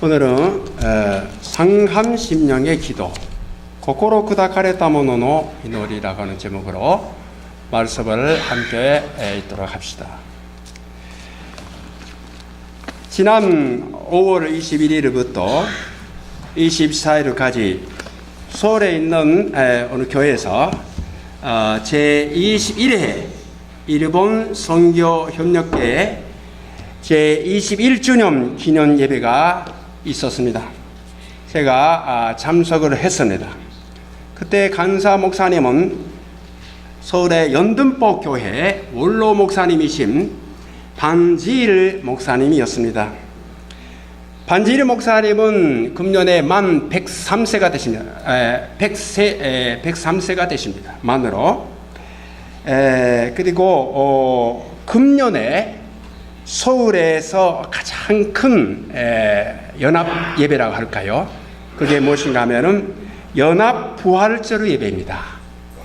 오늘은 상함심령의 기도, 고코로 쿠다카레타 모노노 이노리라고 하는 제목으로 말씀을 함께 읽도록 합시다. 지난 5월 21일부터 24일까지 서울에 있는 어느 교회에서 제21회 일본 선교협력회 제21주년 기념 예배가 있었습니다. 제가 참석을 했습니다. 그때 간사 목사님은 서울의 연등포 교회 원로 목사님이신 반지일 목사님이었습니다. 반지일 목사님은 금년에 만 103세가 되십니다. 103세가 되십니다. 만으로. 그리고 금년에 서울에서 가장 큰 연합 예배라고 할까요? 그게 무엇인가 하면은 연합 부활절 예배입니다.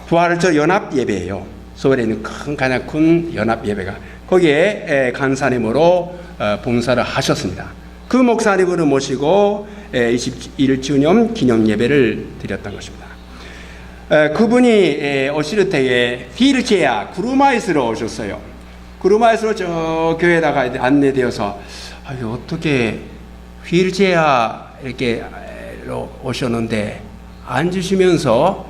부활절 연합 예배예요. 서울에 있는 가장 큰 연합 예배가 거기에 간사님으로 봉사를 하셨습니다. 그 목사님을 모시고 21주년 기념 예배를 드렸던 것입니다. 그분이 오실 때에 휠체어 구루마이스로 오셨어요. 구루마이스로 저 교회에다가 안내되어서 어떻게 휠체어 이렇게 오셨는데 앉으시면서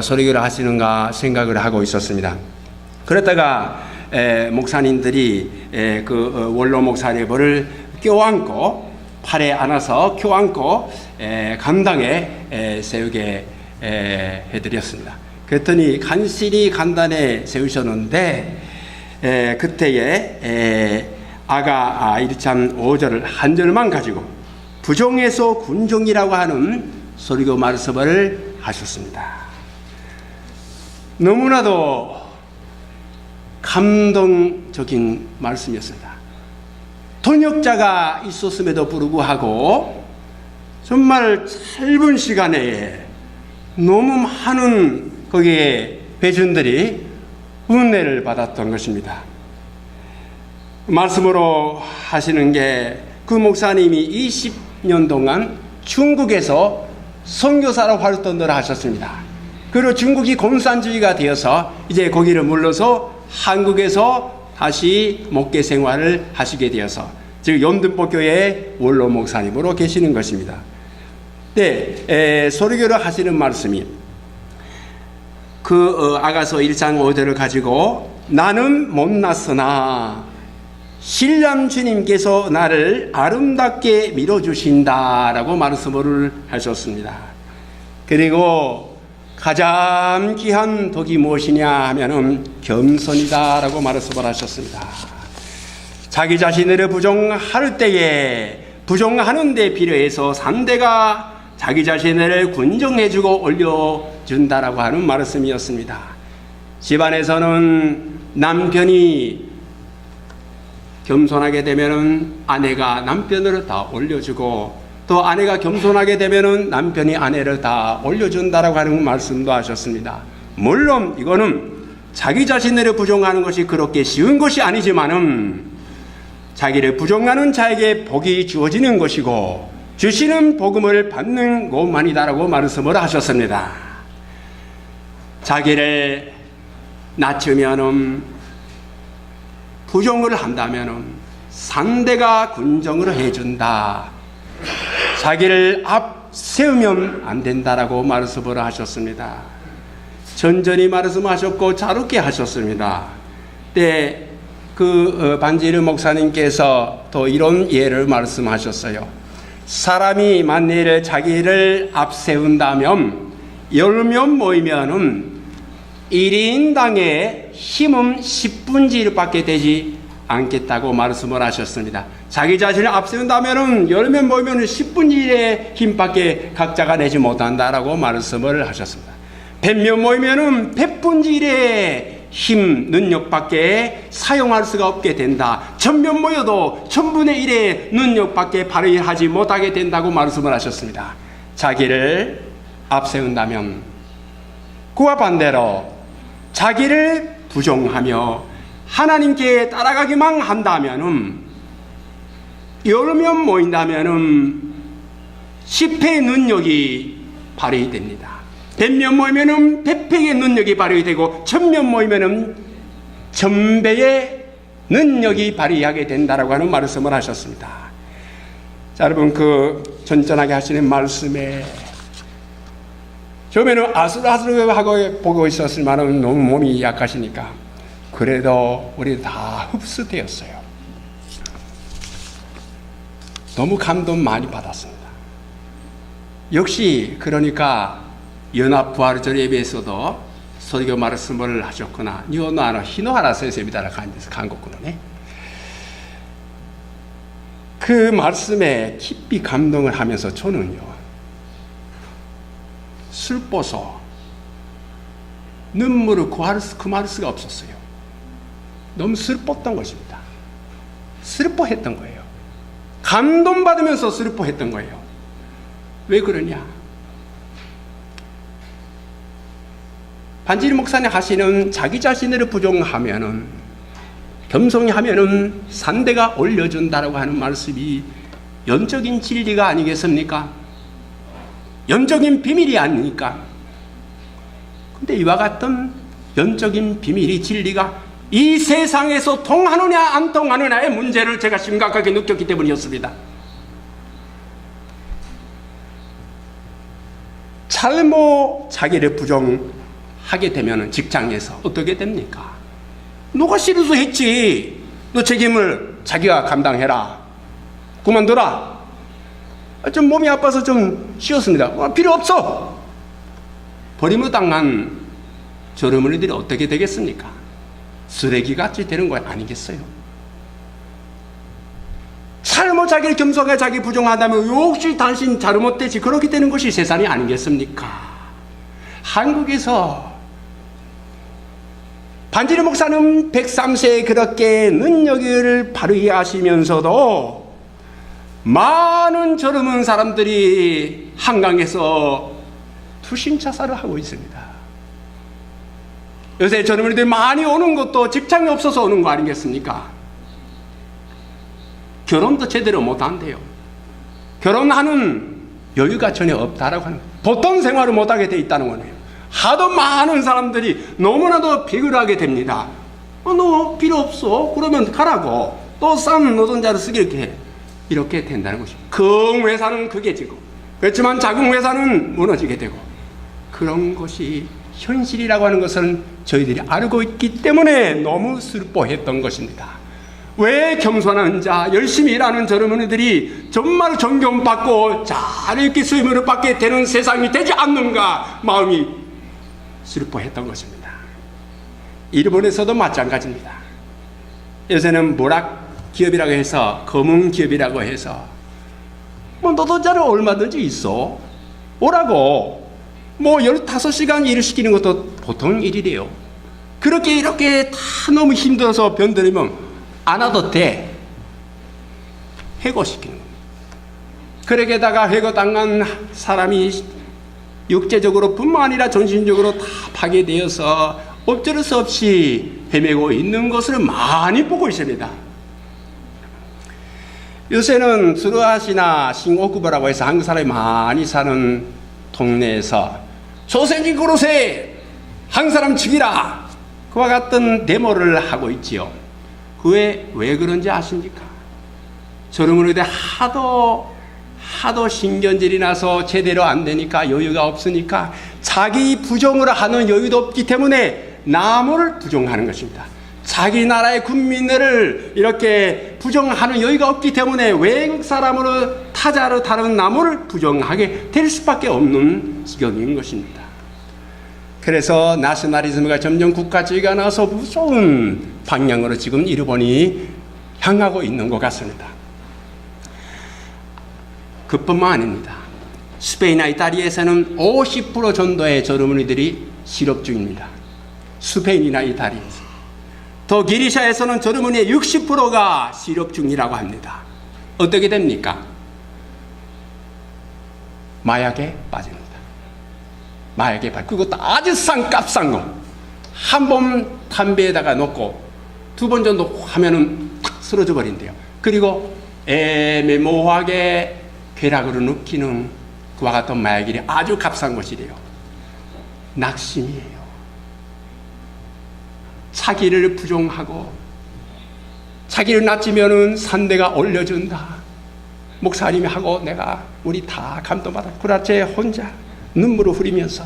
설교를 하시는가 생각을 하고 있었습니다. 그랬다가 목사님들이 그 원로 목사님을 껴안고 팔에 안아서 껴안고 간당에 세우게 해드렸습니다. 그랬더니 간신히 간단에 세우셨는데 그때에 아가 1장 5절을 한 절만 가지고 부정에서 군종이라고 하는 설교 말씀을 하셨습니다. 너무나도 감동적인 말씀이었습니다. 통역자가 있었음에도 불구하고 정말 짧은 시간에 너무 많은 거기에 배전들이 은혜를 받았던 것입니다. 말씀으로 하시는 게 그 목사님이 20년 동안 중국에서 선교사로 활동을 하셨습니다. 그리고 중국이 공산주의가 되어서 이제 거기를 물러서 한국에서 다시 목회 생활을 하시게 되어서 즉 연등포 교회 원로 목사님으로 계시는 것입니다. 네, 설교를 하시는 말씀이 아가서 1장 5절을 가지고 나는 못났으나 신랑 주님께서 나를 아름답게 밀어주신다라고 말씀을 하셨습니다. 그리고 가장 귀한 덕이 무엇이냐 하면은 겸손이다라고 말씀을 하셨습니다. 자기 자신을 부정할 때에 부정하는 데 필요해서 상대가 자기 자신을 군정해주고 올려준다라고 하는 말씀이었습니다. 집안에서는 남편이 겸손하게 되면은 아내가 남편을 다 올려주고 또 아내가 겸손하게 되면은 남편이 아내를 다 올려준다라고 하는 말씀도 하셨습니다. 물론 이거는 자기 자신을 부정하는 것이 그렇게 쉬운 것이 아니지만은 자기를 부정하는 자에게 복이 주어지는 것이고 주시는 복음을 받는 것만이다라고 말씀을 하셨습니다. 자기를 낮추면은 부정을 한다면은 상대가 군정을 해준다. 자기를 앞세우면 안 된다라고 말씀을 하셨습니다. 천천히 말씀하셨고 자르게 하셨습니다. 때 반지일 목사님께서 또 이런 예를 말씀하셨어요. 사람이 만일 자기를 앞세운다면 10명 모이면은 1인당의 힘은 10분의 1밖에 되지 않겠다고 말씀을 하셨습니다. 자기 자신을 앞세운다면은 10명 모이면 10분의 1의 힘밖에 각자가 내지 못한다라고 말씀을 하셨습니다. 100명 모이면은 100분의 1의 힘, 능력밖에 사용할 수가 없게 된다. 1000명 모여도 1000분의 1의 능력밖에 발휘하지 못하게 된다고 말씀을 하셨습니다. 자기를 앞세운다면 그와 반대로 자기를 부정하며 하나님께 따라가기만 한다면은 여러 명 모인다면은 10회의 능력이 발휘됩니다. 100명 모이면은 100회의 능력이 발휘되고 1000명 모이면은 1000배의 능력이 발휘하게 된다라고 하는 말씀을 하셨습니다. 자, 여러분 그 전전하게 하시는 말씀에 처음에는 아슬아슬하고 보고 있었지만 너무 몸이 약하시니까 그래도 우리 다 흡수되었어요. 너무 감동 많이 받았습니다. 역시 그러니까 연합부활절 예배에서도 설교 말씀을 하셨구나. 니오노아노 히노하라 선생님이다라 간곡구네. 그 말씀에 깊이 감동을 하면서 저는요 슬퍼서 눈물을 금할 수가 없었어요. 너무 슬펐던 것입니다. 슬퍼했던 거예요. 감동받으면서 슬퍼했던 거예요. 왜 그러냐? 반지리 목사님 하시는 자기 자신을 부정하면은 겸손히 하면은 산대가 올려준다라고 하는 말씀이 영적인 진리가 아니겠습니까? 영적인 비밀이 아닙니까? 근데 이와 같은 영적인 비밀이 진리가 이 세상에서 통하느냐 안 통하느냐의 문제를 제가 심각하게 느꼈기 때문이었습니다. 잘못 자기를 부정하게 되면 직장에서 어떻게 됩니까? 너가 싫어서 했지. 너 책임을 자기가 감당해라. 그만둬라. 좀 몸이 아파서 좀 쉬었습니다. 필요 없어. 버림을 당한 저러머니들이 어떻게 되겠습니까? 쓰레기같이 되는 거 아니겠어요? 잘못 자기를 겸손하게 자기 부정한다면 역시 당신 잘못되지. 그렇게 되는 것이 세상이 아니겠습니까? 한국에서 반지리 목사는 103세에 그렇게 능력을 발휘하시면서도 많은 젊은 사람들이 한강에서 투신 자살을 하고 있습니다. 요새 젊은이들이 많이 오는 것도 직장이 없어서 오는 거 아니겠습니까? 결혼도 제대로 못한대요. 결혼하는 여유가 전혀 없다라고 하는 거예요. 보통 생활을 못하게 돼 있다는 거네요. 하도 많은 사람들이 너무나도 비굴하게 됩니다. 너 필요 없어. 그러면 가라고. 또 싼 노동자를 쓰게 이렇게 된다는 것입니다. 큰 회사는 크게 지고 그렇지만 작은 회사는 무너지게 되고 그런 것이 현실이라고 하는 것은 저희들이 알고 있기 때문에 너무 슬퍼했던 것입니다. 왜 겸손한 자, 열심히 일하는 젊은이들이 정말 존경받고 잘 이렇게 수임을 받게 되는 세상이 되지 않는가 마음이 슬퍼했던 것입니다. 일본에서도 마찬가지입니다. 요새는 모락 기업이라고 해서 검은 기업이라고 해서 노동자는 얼마든지 있어. 오라고. 15시간 일을 시키는 것도 보통 일이래요. 그렇게 이렇게 다 너무 힘들어서 병들면 안 와도 돼. 해고시키는 겁니다. 그러게다가 해고당한 사람이 육체적으로 뿐만 아니라 정신적으로 다 파괴되어서 어쩔 수 없이 헤매고 있는 것을 많이 보고 있습니다. 요새는 수르아시나 싱오쿠버라고 해서 한국 사람이 많이 사는 동네에서 조선인 그릇에 한 사람 죽이라 그와 같은 데모를 하고 있지요. 그게 왜 그런지 아십니까? 젊은이들 하도 신경질이 나서 제대로 안 되니까 여유가 없으니까 자기 부정을 하는 여유도 없기 때문에 남을 부정하는 것입니다. 자기 나라의 국민들을 이렇게 부정하는 여유가 없기 때문에 외국 사람으로 타자로 다른 남을 부정하게 될 수밖에 없는 지경인 것입니다. 그래서 나셔널리즘과 점점 국가주의가 나서 무서운 방향으로 지금 일본이 향하고 있는 것 같습니다. 그뿐만 아닙니다. 스페인이나 이탈리아에서는 50% 정도의 젊은이들이 실업 중입니다. 스페인이나 이탈리아에서. 더 기리샤에서는 젊은이의 60%가 실업 중이라고 합니다. 어떻게 됩니까? 마약에 빠집니다. 마약에 빠지고 그것도 아주 싼 거. 한 번 담배에다가 넣고 두 번 정도 하면은 탁 쓰러져 버린대요. 그리고 애매모호하게 쾌락으로 느끼는 그와 같은 마약이 아주 값싼 것이래요. 낙심이에요. 자기를 부정하고 자기를 낮추면은 산대가 올려준다. 목사님이 하고 내가 우리 다 감동받아 구라체 혼자 눈물을 흘리면서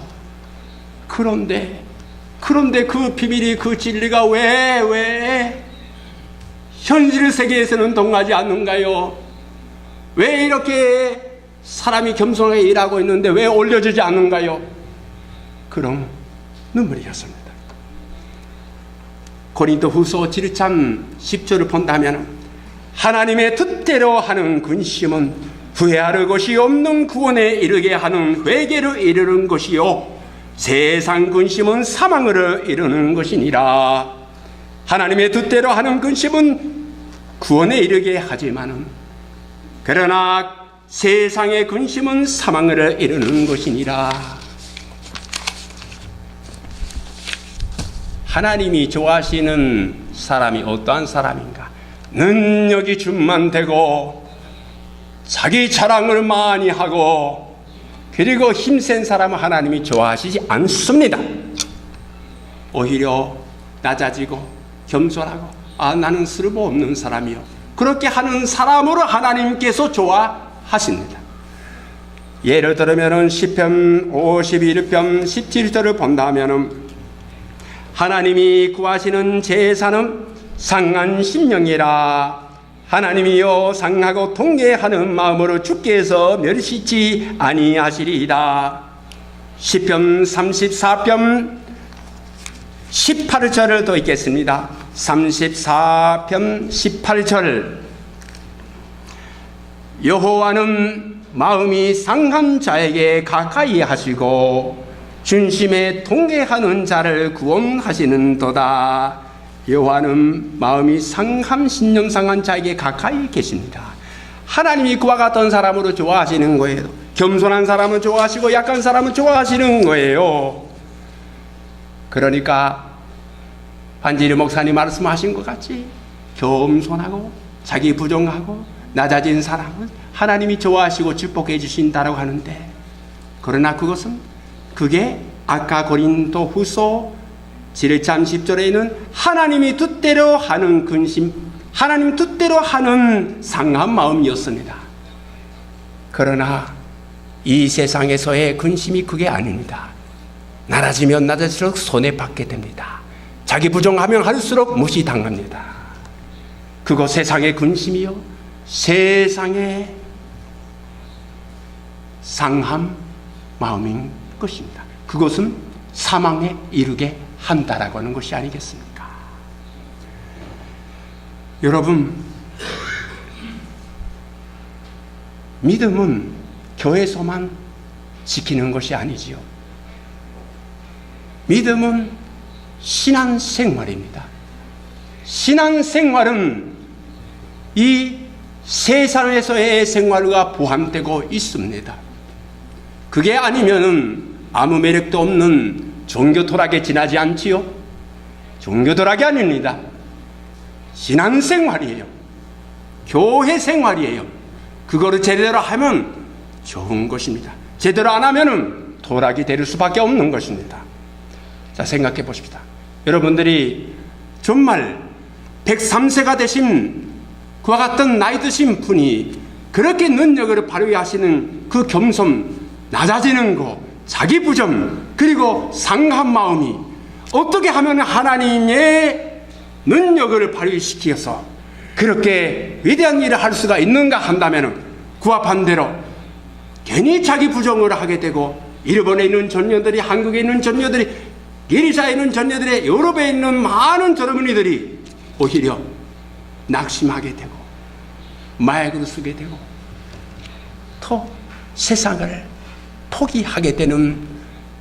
그런데 그 비밀이 그 진리가 왜 현실 세계에서는 동하지 않는가요? 왜 이렇게 사람이 겸손하게 일하고 있는데 왜 올려주지 않는가요? 그런 눈물이었습니다. 고린도후서 7장 10절을 본다면 하나님의 뜻대로 하는 근심은 후회할 것이 없는 구원에 이르게 하는 회개를 이루는 것이요 세상 근심은 사망을 이루는 것이니라. 하나님의 뜻대로 하는 근심은 구원에 이르게 하지만은 그러나 세상의 근심은 사망을 이루는 것이니라. 하나님이 좋아하시는 사람이 어떠한 사람인가? 능력이 충만되고 자기 자랑을 많이 하고 그리고 힘센 사람은 하나님이 좋아하시지 않습니다. 오히려 낮아지고 겸손하고 나는 쓸모없는 사람이요 그렇게 하는 사람으로 하나님께서 좋아하십니다. 예를 들면 시편 51편 17절을 본다면 하나님이 구하시는 제사는 상한 심령이라. 하나님이여 상하고 통회하는 마음으로 주께서 멸시치 아니하시리이다. 시편 34편 18절을 더 읽겠습니다. 34편 18절 여호와는 마음이 상한 자에게 가까이 하시고 중심에 통회하는 자를 구원하시는도다. 여호와는 마음이 상한 신령 상한 자에게 가까이 계십니다. 하나님이 그와 같은 사람으로 좋아하시는 거예요. 겸손한 사람은 좋아하시고 약한 사람은 좋아하시는 거예요. 그러니까 반지르 목사님 말씀하신 것 같이 겸손하고 자기 부정하고 낮아진 사람은 하나님이 좋아하시고 축복해 주신다라고 하는데 그러나 그게 아까 고린도후서 7장 10절에는 하나님이 뜻대로 하는 근심, 하나님 뜻대로 하는 상한 마음이었습니다. 그러나 이 세상에서의 근심이 그게 아닙니다. 낮아지면 낮아질수록 손해받게 됩니다. 자기 부정하면 할수록 무시당합니다. 그거 세상의 근심이요 세상의 상한 마음인 것입니다. 그것은 사망에 이르게 한다라고 하는 것이 아니겠습니까? 여러분, 믿음은 교회에서만 지키는 것이 아니지요. 믿음은 신앙생활입니다. 신앙생활은 이 세상에서의 생활과 보완되고 있습니다. 그게 아니면은 아무 매력도 없는 종교도락에 지나지 않지요? 종교도락이 아닙니다. 신앙생활이에요. 교회 생활이에요. 그거를 제대로 하면 좋은 것입니다. 제대로 안 하면은 도락이 될 수밖에 없는 것입니다. 자, 생각해 보십시다. 여러분들이 정말 103세가 되신 그와 같은 나이 드신 분이 그렇게 능력을 발휘하시는 그 겸손, 낮아지는 거, 자기 부정, 그리고 상한 마음이 어떻게 하면 하나님의 능력을 발휘시켜서 그렇게 위대한 일을 할 수가 있는가 한다면 그와 반대로 괜히 자기 부정을 하게 되고 일본에 있는 전녀들이, 한국에 있는 전녀들이, 기리사에 있는 전녀들이, 유럽에 있는 많은 젊은이들이 오히려 낙심하게 되고 마약으로 쓰게 되고 또 세상을 포기하게 되는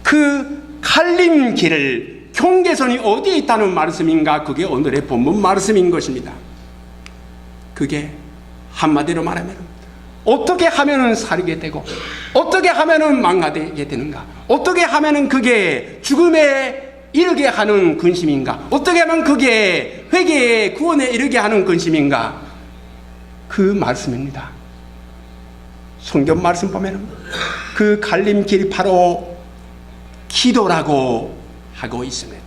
그 갈림길을 경계선이 어디에 있다는 말씀인가? 그게 오늘의 본문 말씀인 것입니다. 그게 한마디로 말하면 어떻게 하면은 살게 되고 어떻게 하면은 망가지게 되는가? 어떻게 하면은 그게 죽음에 이르게 하는 근심인가? 어떻게 하면 그게 회개의 구원에 이르게 하는 근심인가? 그 말씀입니다. 성경 말씀 보면 그 갈림길이 바로 기도라고 하고 있습니다.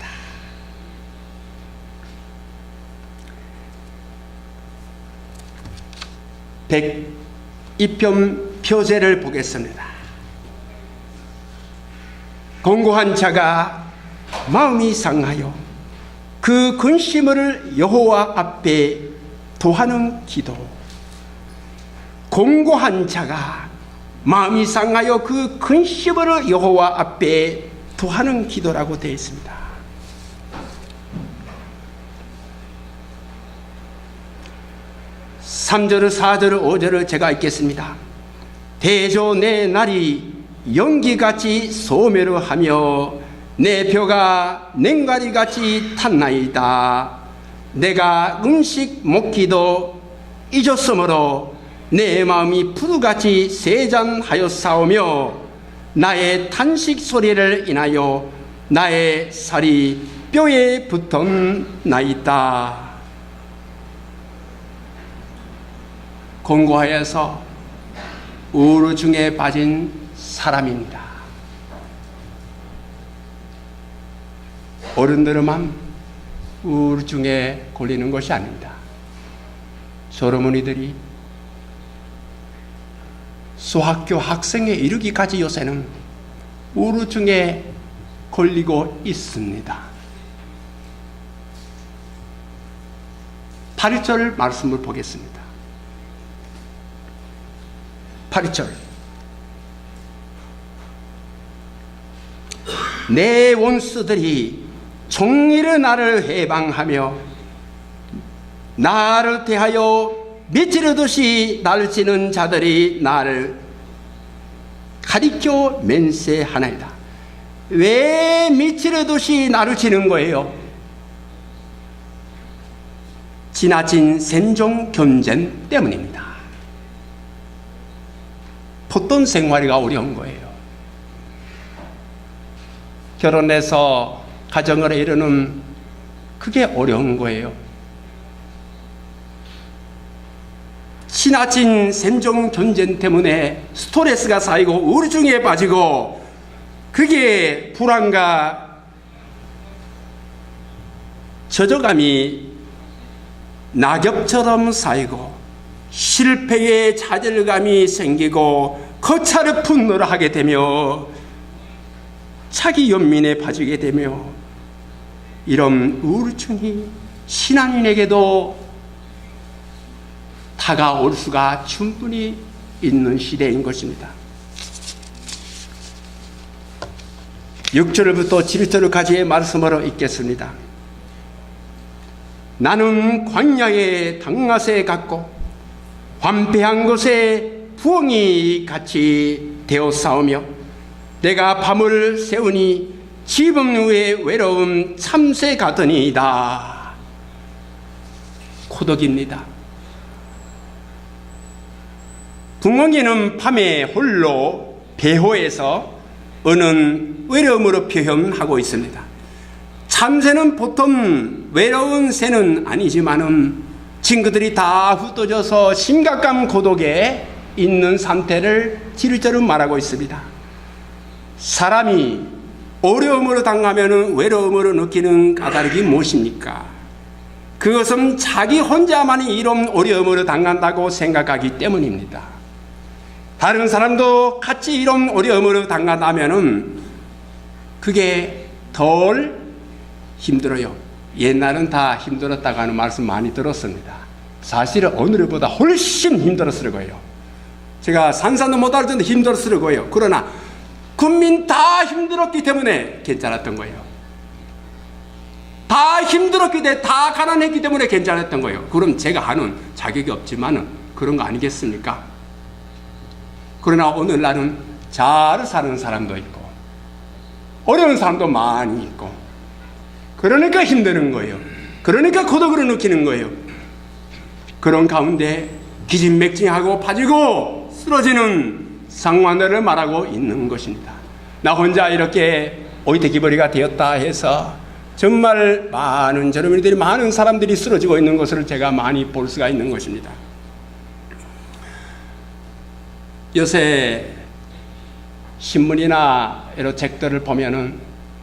102편 표제를 보겠습니다. 공고한 자가 마음이 상하여 그 근심을 여호와 앞에 도하는 기도. 공고한 자가 마음이 상하여 그 근심을 여호와 앞에 도하는 기도라고 되어 있습니다. 3절을 4절을 5절을 제가 읽겠습니다. 대저 내 날이 연기같이 소멸하며 내 벼가 냉가리같이 탔나이다. 내가 음식 먹기도 잊었으므로 내 마음이 푸르같이 세잔하였사오며 나의 탄식 소리를 인하여 나의 살이 뼈에 붙었나이다. 공고하여서 우울증에 빠진 사람입니다. 어른들만 우울증에 걸리는 것이 아닙니다. 젊은이들이 소학교 학생에 이르기까지 요새는 우울증에 걸리고 있습니다. 8절 말씀을 보겠습니다. 8절 내 원수들이 종일의 나를 해방하며 나를 대하여 미치르듯이 나를 치는 자들이 나를 가리켜 맹세하나이다. 왜 미치르듯이 나를 치는 거예요? 지나친 생존 경쟁 때문입니다. 보통 생활이 어려운 거예요. 결혼해서 가정을 이루는 그게 어려운 거예요. 지나친 생존 경쟁 때문에 스트레스가 쌓이고 우울증에 빠지고 그게 불안과 저조감이 낙엽처럼 쌓이고 실패의 좌절감이 생기고 거차를 분노를 하게 되며 자기 연민에 빠지게 되며 이런 우울증이 신앙인에게도 다가올 수가 충분히 있는 시대인 것입니다. 6절부터 7절까지의 말씀으로 읽겠습니다. 나는 광야의 당나새 같고 황폐한 곳에 부엉이 같이 되어 싸우며 내가 밤을 새우니 지붕 위에 외로운 참새 같으니이다. 고독입니다. 부엉이는 밤에 홀로 배호에서 어는 외로움으로 표현하고 있습니다. 참새는 보통 외로운 새는 아니지만은 친구들이 다 흩어져서 심각한 고독에 있는 상태를 7절은 말하고 있습니다. 사람이 어려움으로 당하면 외로움으로 느끼는 까닭이 무엇입니까? 그것은 자기 혼자만이 이런 어려움으로 당한다고 생각하기 때문입니다. 다른 사람도 같이 이런 어려움으로 당한다면 그게 덜 힘들어요. 옛날은 다 힘들었다고 하는 말씀 많이 들었습니다. 사실은 오늘보다 훨씬 힘들었을 거예요. 제가 산산도 못할 정도 힘들었을 거예요. 그러나 국민 다 힘들었기 때문에 괜찮았던 거예요. 다 힘들었기 때문에, 다 가난했기 때문에 괜찮았던 거예요. 그럼 제가 하는 자격이 없지만은 그런 거 아니겠습니까? 그러나 오늘날은 잘 사는 사람도 있고 어려운 사람도 많이 있고 그러니까 힘드는 거예요. 그러니까 고독으로 느끼는 거예요. 그런 가운데 기진맥진하고 빠지고 쓰러지는 상황들을 말하고 있는 것입니다. 나 혼자 이렇게 오이태기벌이가 되었다 해서 정말 많은 젊은이들이 많은 사람들이 쓰러지고 있는 것을 제가 많이 볼 수가 있는 것입니다. 요새 신문이나 여러 책들을 보면은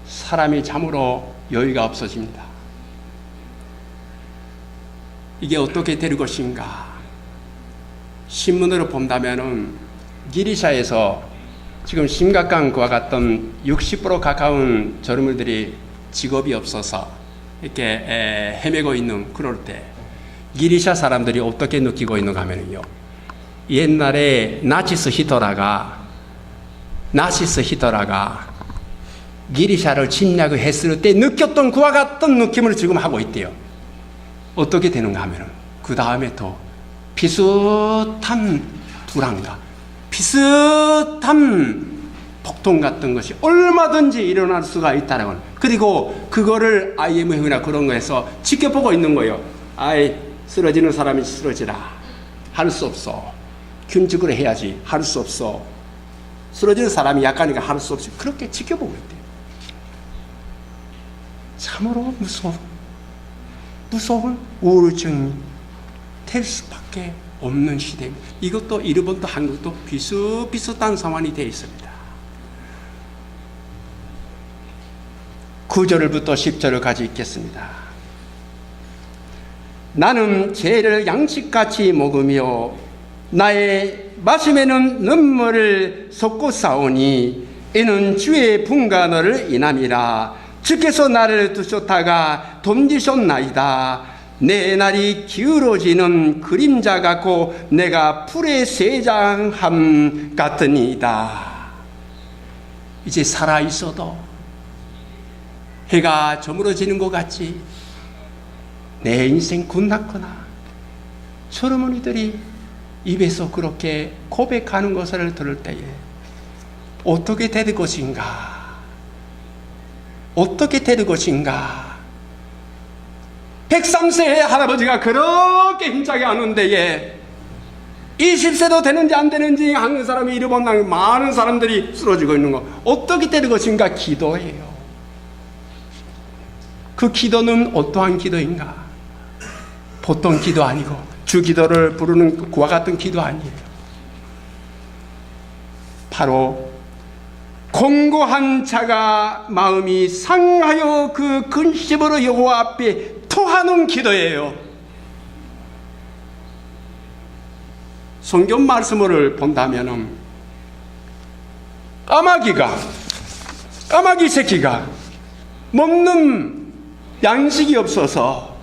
사람이 참으로 여유가 없어집니다. 이게 어떻게 될 것인가? 신문으로 본다면은 기리샤에서 지금 심각한 그와 같던 60% 가까운 젊은이들이 직업이 없어서 이렇게 헤매고 있는 그럴 때 기리샤 사람들이 어떻게 느끼고 있는가 하면요, 옛날에 나치스 히틀러가 기리샤를 침략을 했을 때 느꼈던 그와 같은 느낌을 지금 하고 있대요. 어떻게 되는가 하면 그 다음에 또 비슷한 불안감, 비슷한 폭동 같은 것이 얼마든지 일어날 수가 있다는 건, 그리고 그거를 IMF나 그런 거에서 지켜보고 있는 거예요. 아이, 쓰러지는 사람이 쓰러지라, 할 수 없어. 균직으로 해야지, 할 수 없어. 쓰러지는 사람이 약하니까 할 수 없이 그렇게 지켜보고 있대요. 참으로 무서운 우울증이 될 수밖에 없는 시대입니다. 이것도 일본도 한국도 비슷비슷한 상황이 되어 있습니다. 9절부터 10절까지 읽겠습니다. 나는 죄를 양식같이 먹으며 나의 마심에는 눈물을 쏟고 싸우니 이는 주의 분간을 인함이라. 주께서 나를 두셨다가 덤지셨나이다. 내 날이 기울어지는 그림자 같고 내가 풀의 세장함 같으니이다. 이제 살아있어도 해가 저물어지는 것 같이 내 인생 끝났구나. 젊은이들이 입에서 그렇게 고백하는 것을 들을 때에 어떻게 될 것인가? 어떻게 될 것인가? 103세의 할아버지가 그렇게 힘차게 하는 데에 20세도 되는지 안 되는지 한 사람이 잃어본다는 많은 사람들이 쓰러지고 있는 거, 어떻게 될 것인가? 기도예요. 그 기도는 어떠한 기도인가? 보통 기도 아니고 주 기도를 부르는 그와 같은 기도 아니에요. 바로 공고한 자가 마음이 상하여 그 근심으로 여호와 앞에 토하는 기도예요. 성경 말씀을 본다면 까마귀 새끼가 먹는 양식이 없어서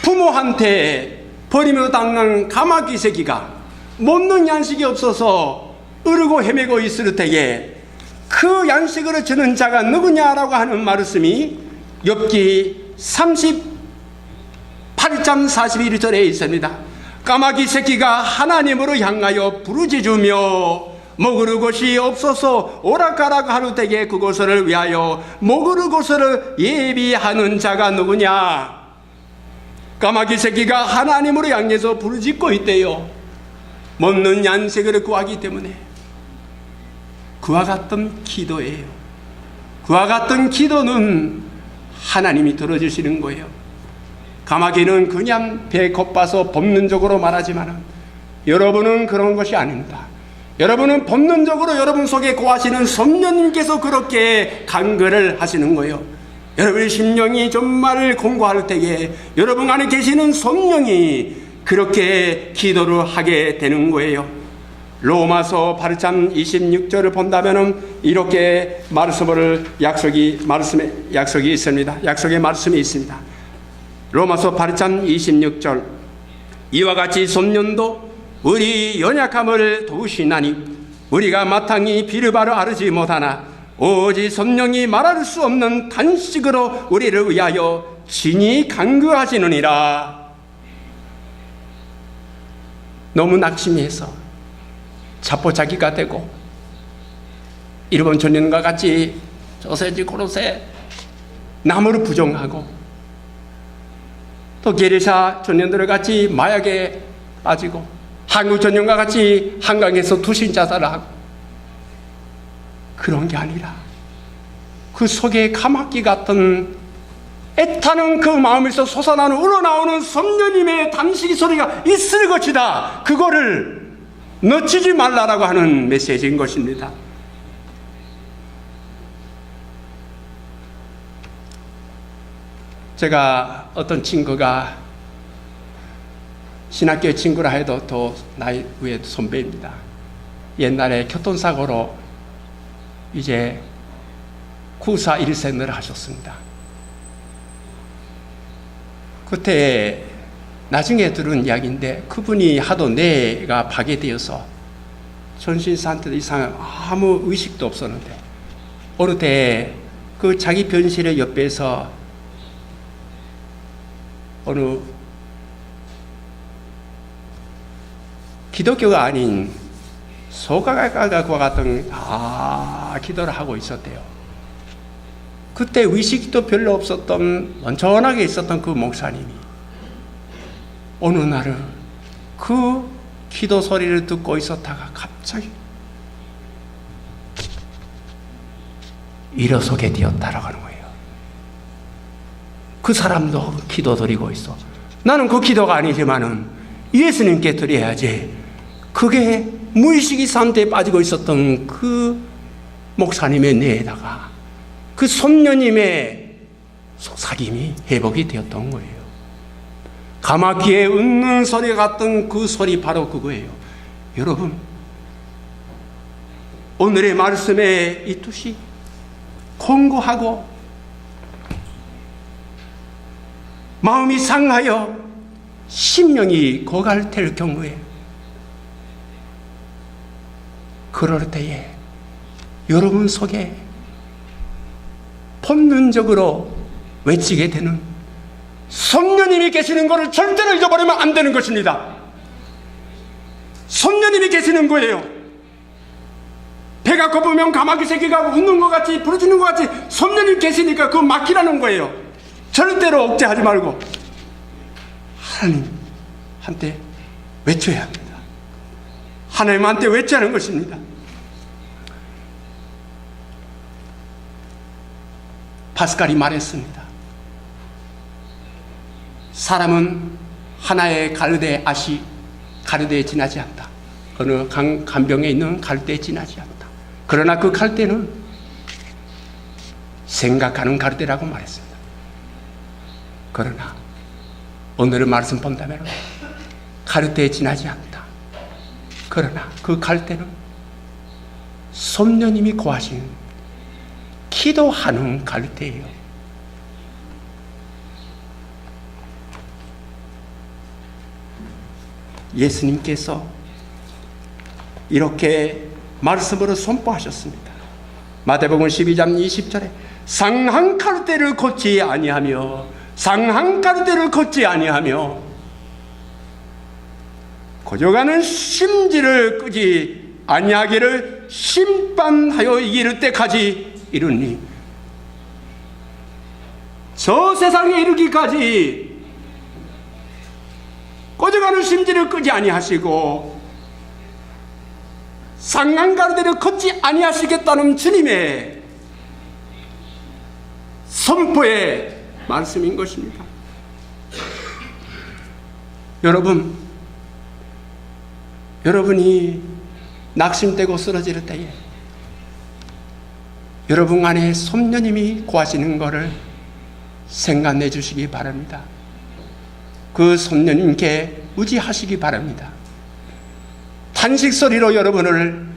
부모한테 버리며 당한 까마귀 새끼가 먹는 양식이 없어서 으르고 헤매고 있을 때에 그 양식을 주는 자가 누구냐라고 하는 말씀이 욥기 38장 41절에 있습니다. 까마귀 새끼가 하나님으로 향하여 부르짖으며 먹을 것이 없어서 오락가락 하는 때에 그것을 위하여 먹을 것을 예비하는 자가 누구냐? 까마귀 새끼가 하나님으로 향해서 부르짖고 있대요. 먹는 양식을 구하기 때문에. 그와 같은 기도예요. 그와 같은 기도는 하나님이 들어주시는 거예요. 까마귀는 그냥 배 고파서 본능적으로 말하지만 여러분은 그런 것이 아닙니다. 여러분은 본능적으로 여러분 속에 거하시는 성령님께서 그렇게 간구를 하시는 거예요. 여러분의 심령이 정말 공고할 때에 여러분 안에 계시는 성령이 그렇게 기도를 하게 되는 거예요. 로마서 8장 26절을 본다면 이렇게 약속의 말씀이 있습니다. 로마서 8장 26절, 이와 같이 성령도 우리 연약함을 도우시나니 우리가 마땅히 비르바로 아르지 못하나 오직 성령이 말할 수 없는 탄식으로 우리를 위하여 진히 간구하시느니라. 너무 낙심해서 자포자기가 되고 일본 전년과 같이 저세지 고로세 나무를 부정하고 또 게리샤 전년들 같이 마약에 빠지고 한국 전년과 같이 한강에서 투신 자살을 하고 그런 게 아니라 그 속에 까마귀 같은 애타는 그 마음에서 솟아나는 우러나오는 성령님의 단식이 소리가 있을 것이다. 그거를 놓치지 말라라고 하는 메시지인 것입니다. 제가 어떤 친구가 신학교 친구라 해도 더 나이 위에 선배입니다. 옛날에 교통사고로 이제 구사 일생을 하셨습니다. 그때 나중에 들은 이야기인데 그분이 하도 뇌가 파괴되어서 전신 상태 이상 아무 의식도 없었는데 어느 때 그 자기 병실의 옆에서 어느 기독교가 아닌 소가가과 같은 기도를 하고 있었대요. 그때 의식도 별로 없었던 온전하게 있었던 그 목사님이 어느 날은 그 기도 소리를 듣고 있었다가 갑자기 일어서게 되었다라고 하는 거예요. 그 사람도 기도 드리고 있어. 나는 그 기도가 아니지만은 예수님께 드려야지. 그게 무의식이 상태에 빠지고 있었던 그 목사님의 뇌에다가 그 손녀님의 속삭임이 회복이 되었던 거예요. 가마귀에 웃는 소리 같던 그 소리 바로 그거예요. 여러분, 오늘의 말씀에 이 뜻이 공고하고 마음이 상하여 심령이 고갈될 경우에 그럴 때에 여러분 속에 본능적으로 외치게 되는 성령님이 계시는 것을 절대로 잊어버리면 안 되는 것입니다. 성령님이 계시는 거예요. 배가 고프면 가마귀 새끼가 웃는 것 같이 부르짖는 것 같이 성령님 계시니까 그거 맡기라는 거예요. 절대로 억제하지 말고 하나님한테 외쳐야 합니다. 하나님한테 외쳐야 하는 것입니다. 파스칼이 말했습니다. 사람은 하나의 가르대에 지나지 않다. 어느 간병에 있는 갈대에 지나지 않다. 그러나 그 갈대는 생각하는 갈대라고 말했습니다. 그러나 오늘의 말씀 본다면 갈대에 지나지 않다. 그러나 그 갈대는 성령님이 고하신 기도하는 갈대예요. 예수님께서 이렇게 말씀으로 선포하셨습니다. 마태복음 12장 20절에 상한 갈대를 걷지 아니하며 상한 갈대를 걷지 아니하며 고져가는 심지를 끄지 아니하기를 심판하여 이를 때까지 이르니 저 세상에 이르기까지 꺼져가는 심지를 끄지 아니하시고 상한 가르대를 걷지 아니하시겠다는 주님의 선포의 말씀인 것입니다. 여러분이 낙심되고 쓰러질 때에 여러분 안에 성령님이 구하시는 것을 생각내 주시기 바랍니다. 그 성령님께 의지하시기 바랍니다. 탄식 소리로 여러분을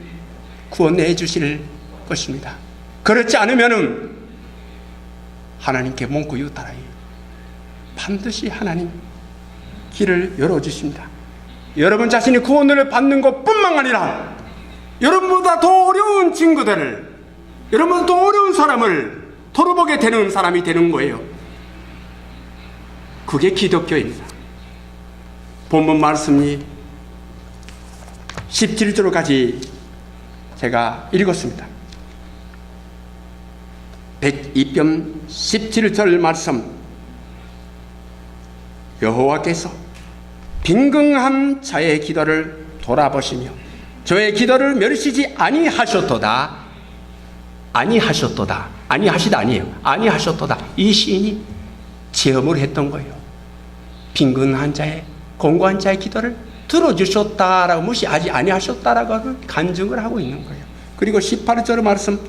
구원해 주실 것입니다. 그렇지 않으면 하나님께 몽구유다라이 반드시 하나님 길을 열어주십니다. 여러분 자신이 구원을 받는 것뿐만 아니라 여러분보다 더 어려운 친구들을, 여러분보다 더 어려운 사람을 돌아보게 되는 사람이 되는 거예요. 그게 기독교입니다. 본문 말씀이 17절까지 제가 읽었습니다. 102편 17절 말씀. 여호와께서 빈궁한 자의 기도를 돌아보시며 저의 기도를 멸시지 아니하셨도다. 아니하셨도다. 아니하시다 아니에요. 아니하셨도다. 이 시인이 체험을 했던 거예요. 빈궁한 자의, 공고한 자의 기도를 들어주셨다라고 무시하지 아니하셨다라고 하는 간증을 하고 있는 거예요. 그리고 18절 말씀,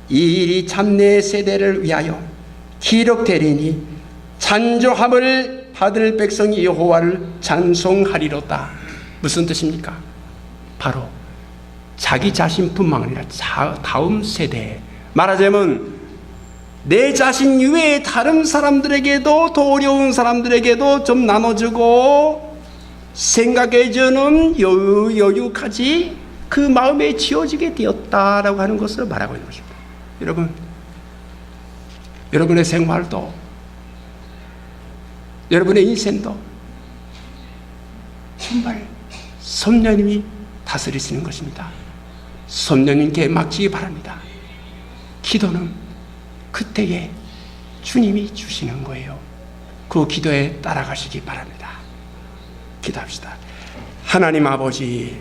이 일이 참내 세대를 위하여 기록되리니 찬조함을 받을 백성이 여호와를 찬송하리로다. 무슨 뜻입니까? 바로 자기 자신뿐만 아니라 다음 세대, 말하자면 내 자신 이외에 다른 사람들에게도, 더 어려운 사람들에게도 좀 나눠주고 생각해주는 여유까지 그 마음에 지어지게 되었다라고 하는 것을 말하고 있는 것입니다. 여러분, 여러분의 생활도, 여러분의 인생도 정말 성령님이 다스리시는 것입니다. 성령님께 맡기기 바랍니다. 기도는 그때에 주님이 주시는 거예요. 그 기도에 따라가시기 바랍니다. 기도합시다. 하나님 아버지,